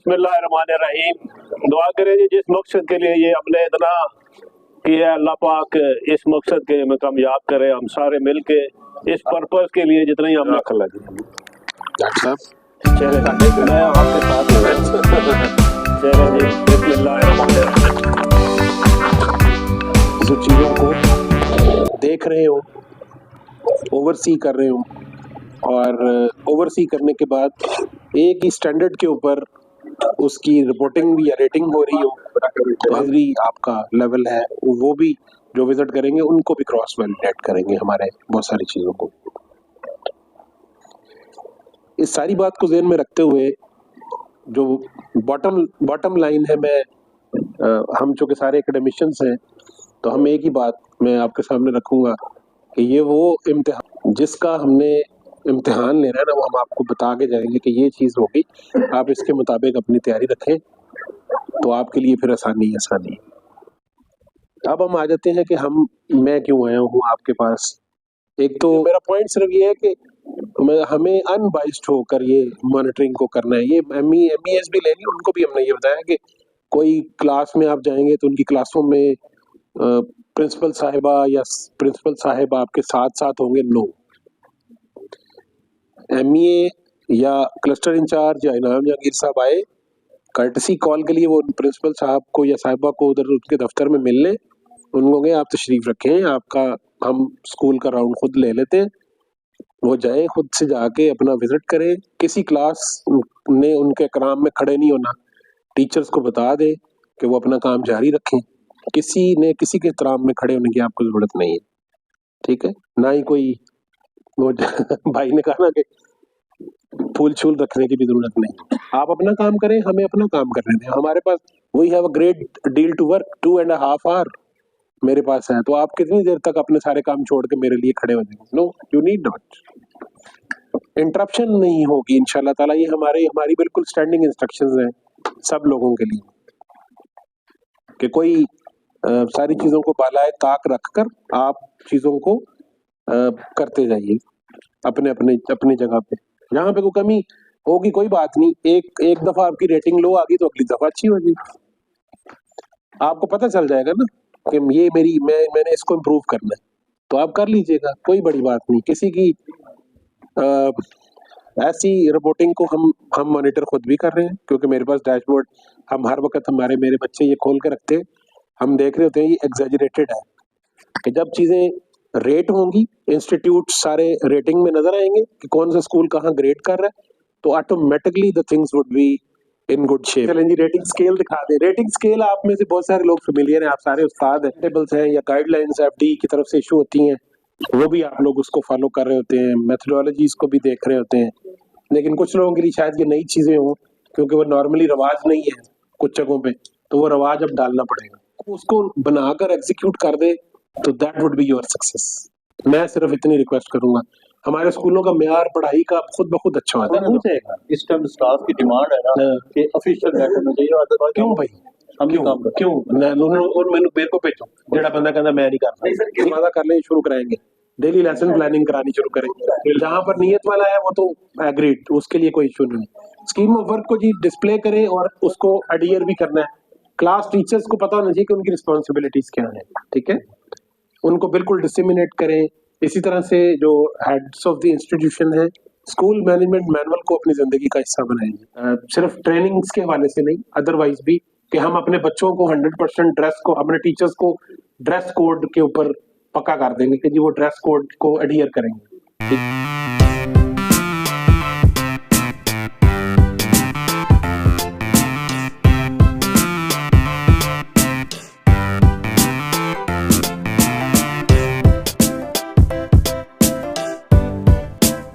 बिस्मिल्लाहिर्रहमानिर्रहीम। दुआ करें जी जिस मकसद के लिए ये हमने इतना किया, अल्लाह पाक इस मकसद के हमें कामयाब करे, हम सारे मिल के इस पर्पस के लिए जितना ही हमने खला जी। डॉक्टर साहब चले मैं आपके साथ हूँ। चले जी बिस्मिल्लाहिर्रहमानिर्रहीम। जो चीज़ों को देख रहे हो, ओवरसी कर रहे हो, और ओवरसी करने के बाद एक ही स्टैंडर्ड के ऊपर उसकी रिपोर्टिंग भी या रेटिंग हो रही हो, तो एवरी आपका लेवल है वो भी जो विजिट करेंगे उनको भी क्रॉस वैलिडेट करेंगे हमारे बहुत सारी चीज़ों को। इस सारी बात को ज़हन में रखते हुए जो बॉटम लाइन है, हम चूँकि सारे एकेडमिशियंस हैं तो हम एक ही बात मैं आपके सामने रखूँगा कि ये वो इम्तिहान जिसका हमने इम्तिहान लेना है ना, वो हम आपको बता के जाएंगे कि ये चीज़ होगी, आप इसके मुताबिक अपनी तैयारी रखें तो आपके लिए फिर आसानी। अब हम आ जाते हैं कि मैं क्यों आया हूँ आपके पास। एक तो मेरा पॉइंट सिर्फ ये है कि हमें अनबाइस्ड होकर ये मॉनिटरिंग को करना है। ये MES भी लेंगे, उनको भी हमने ये बताया कि कोई क्लास में आप जाएंगे तो उनकी क्लासों में प्रिंसिपल साहिबा या प्रिंसिपल साहिब आपके साथ साथ होंगे। नो, MEA या क्लस्टर इंचार्ज या इनाम जहांगीर साहब आए कर्टसी कॉल के लिए, वो प्रिंसिपल साहब को या साहिबा को उधर उनके दफ्तर में मिल लें, उनको कहें आप तशरीफ रखें, आपका हम स्कूल का राउंड खुद ले लेते हैं। वो जाए खुद से जाके अपना विजिट करें, किसी क्लास ने उनके कराम में खड़े नहीं होना, टीचर्स को बता दे कि वो अपना काम जारी रखें, किसी ने किसी के एहतराम में खड़े होने की आपको जरूरत नहीं है, ठीक है। ना ही कोई वो भाई ने कहा ना कि फूल छूल रखने की भी जरूरत नहीं, आप अपना काम करें, हमें अपना काम करने दें। हमारे पास we have a great deal to work, 2.5 hour मेरे पास है, तो आप कितनी देर तक अपने सारे काम छोड़ के मेरे लिए खड़े हो जाएंगे? No, you need not. Interruption नहीं होगी इंशाल्लाह ताला। ये हमारी बिल्कुल स्टैंडिंग इंस्ट्रक्शंस हैं सब लोगों के लिए कि कोई सारी चीजों को बालाए ताक रखकर आप चीजों को करते जाइए अपने अपनी जगह पे। जहाँ पे कोई कमी होगी कोई बात नहीं, एक दफा आपकी रेटिंग लो आ गई तो अगली दफा अच्छी होगी। आपको पता चल जाएगा ना कि ये मैंने इसको इम्प्रूव करना है, तो आप कर लीजिएगा, कोई बड़ी बात नहीं। किसी की ऐसी रिपोर्टिंग को हम मॉनिटर खुद भी कर रहे हैं, क्योंकि मेरे पास डैशबोर्ड हम हर वक्त मेरे बच्चे ये खोल के रखते हैं, हम देख रहे होते हैं ये एग्जैजरेटेड है कि जब चीजें रेट होंगी, इंस्टीट्यूट सारे रेटिंग में नजर आएंगे कि कौन सा स्कूल कहाँ ग्रेड कर रहा है, तो automatically the things would be in good shape. चलें जी, रेटिंग स्केल दिखा दे। रेटिंग स्केल आप में से बहुत सारे लोग फेमिलियर हैं, आप सारे उस्ताद हैं, टेबल्स हैं या गाइडलाइंस FD की तरफ से इशू होती हैं, वो भी आप लोग उसको फॉलो कर रहे होते हैं, मेथोडोलॉजीज को भी देख रहे होते हैं। लेकिन कुछ लोगों के लिए शायद ये नई चीजें हों, क्योंकि वो नॉर्मली रवाज नहीं है कुछ जगहों पे, तो वो रवाज अब डालना पड़ेगा। उसको बनाकर एग्जीक्यूट कर दे तो that would be your success. मैं सिर्फ इतनी रिक्वेस्ट करूंगा, हमारे स्कूलों का मेयार पढ़ाई का खुद ब खुद अच्छा होता है। इस टाइम स्टाफ की डिमांड है ना कि ऑफिशियल लेटर में चाहिए, अदरवाइज क्यों भाई हम भी काम क्यों और मेरे को भेजो जेड़ा बंदा कहता मैं नहीं करता, वादा कर लें शुरू कराएंगे, डेली लेसन प्लानिंग करानी शुरू करेंगे। जहां पर नियत वाला है वो तो एग्रीड, उसके लिए कोई इशू नहीं। स्कीम ऑफ वर्क को जी डिस्प्ले करें और उसको एडियर भी करना है। क्लास टीचर्स को पता होना चाहिए कि उनकी रिस्पॉन्सिबिलिटीज क्या है, ठीक है, उनको बिल्कुल डिसिमिनेट करें। इसी तरह से जो हेड्स ऑफ द इंस्टीट्यूशन है, स्कूल मैनेजमेंट मैनुअल को अपनी जिंदगी का हिस्सा बनाएंगे, सिर्फ ट्रेनिंग्स के हवाले से नहीं, अदरवाइज भी कि हम अपने बच्चों को 100% ड्रेस को, अपने टीचर्स को ड्रेस कोड के ऊपर पक्का कर देंगे कि जी वो ड्रेस कोड को एडियर करेंगे।